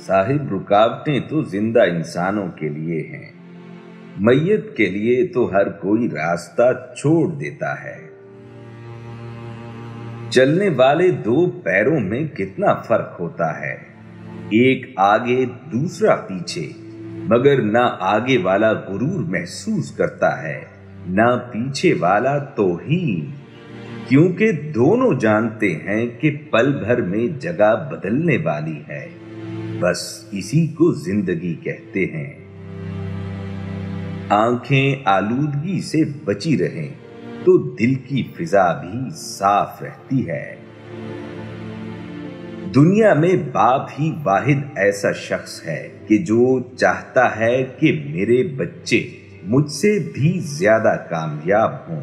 साहिब, रुकावटें तो जिंदा इंसानों के लिए हैं, मैयत के लिए तो हर कोई रास्ता छोड़ देता है। चलने वाले दो पैरों में कितना फर्क होता है, एक आगे दूसरा पीछे, मगर ना आगे वाला गुरूर महसूस करता है, ना पीछे वाला तौहीन, क्योंकि दोनों जानते हैं कि पल भर में जगह बदलने वाली है। बस इसी को जिंदगी कहते हैं। आंखें आलूदगी से बची रहें तो दिल की फिजा भी साफ रहती है। दुनिया में बाप ही वाहिद ऐसा शख्स है कि जो चाहता है कि मेरे बच्चे मुझसे भी ज्यादा कामयाब हों।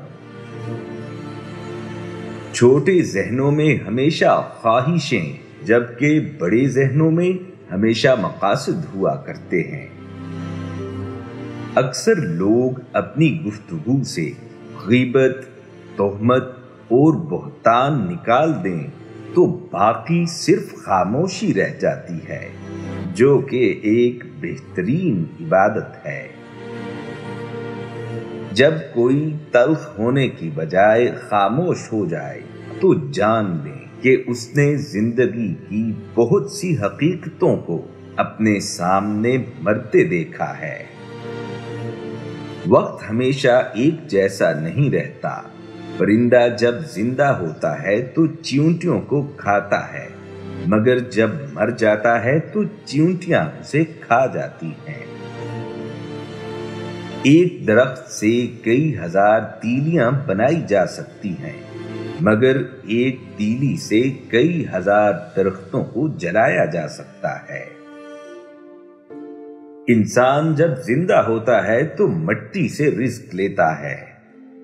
छोटे जहनों में हमेशा ख्वाहिशें, जबकि बड़े जहनों में हमेशा मकासद हुआ करते हैं। अक्सर लोग अपनी गुफ्तगू से गीबत, तोहमत और बहतान निकाल दें तो बाकी सिर्फ खामोशी रह जाती है, जो कि एक बेहतरीन इबादत है। जब कोई तल्ख होने की बजाय खामोश हो जाए तो जान लें कि उसने जिंदगी की बहुत सी हकीकतों को अपने सामने मरते देखा है। वक्त हमेशा एक जैसा नहीं रहता। परिंदा जब जिंदा होता है तो चींटियों को खाता है, मगर जब मर जाता है तो चींटियां उसे खा जाती हैं। एक दरख्त से कई हजार तीलियां बनाई जा सकती हैं, मगर एक तीली से कई हजार दरख्तों को जलाया जा सकता है। इंसान जब जिंदा होता है तो मिट्टी से रिज्क लेता है,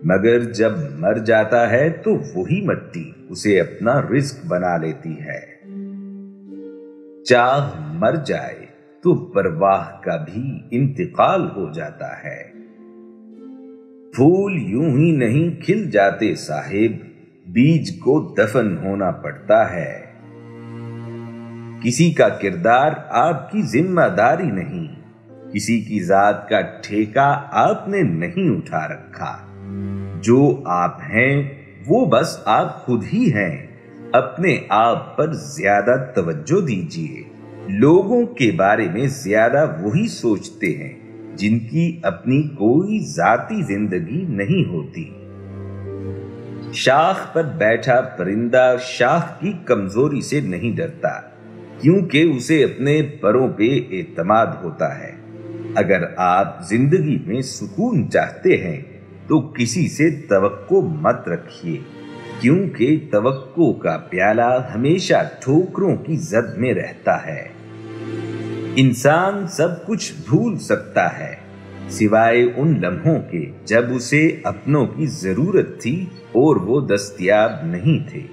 मगर जब मर जाता है तो वही मिट्टी उसे अपना रिज्क बना लेती है। चाह मर जाए तो परवाह का भी इंतकाल हो जाता है। फूल यूं ही नहीं खिल जाते साहिब, बीज को दफन होना पड़ता है। किसी का किरदार आपकी जिम्मेदारी नहीं, किसी की जात का ठेका आपने नहीं उठा रखा। जो आप हैं वो बस आप खुद ही हैं। अपने आप पर ज्यादा तवज्जो दीजिए। लोगों के बारे में ज्यादा वही सोचते हैं जिनकी अपनी कोई जाती जिंदगी नहीं होती। शाख पर बैठा परिंदा शाख की कमजोरी से नहीं डरता, क्योंकि उसे अपने परों पे एतमाद होता है। अगर आप जिंदगी में सुकून चाहते हैं तो किसी से तवक्को मत रखिए, क्योंकि तवक्को का प्याला हमेशा ठोकरों की जद में रहता है। इंसान सब कुछ भूल सकता है सिवाय उन लम्हों के जब उसे अपनों की जरूरत थी और वो दस्तयाब नहीं थे।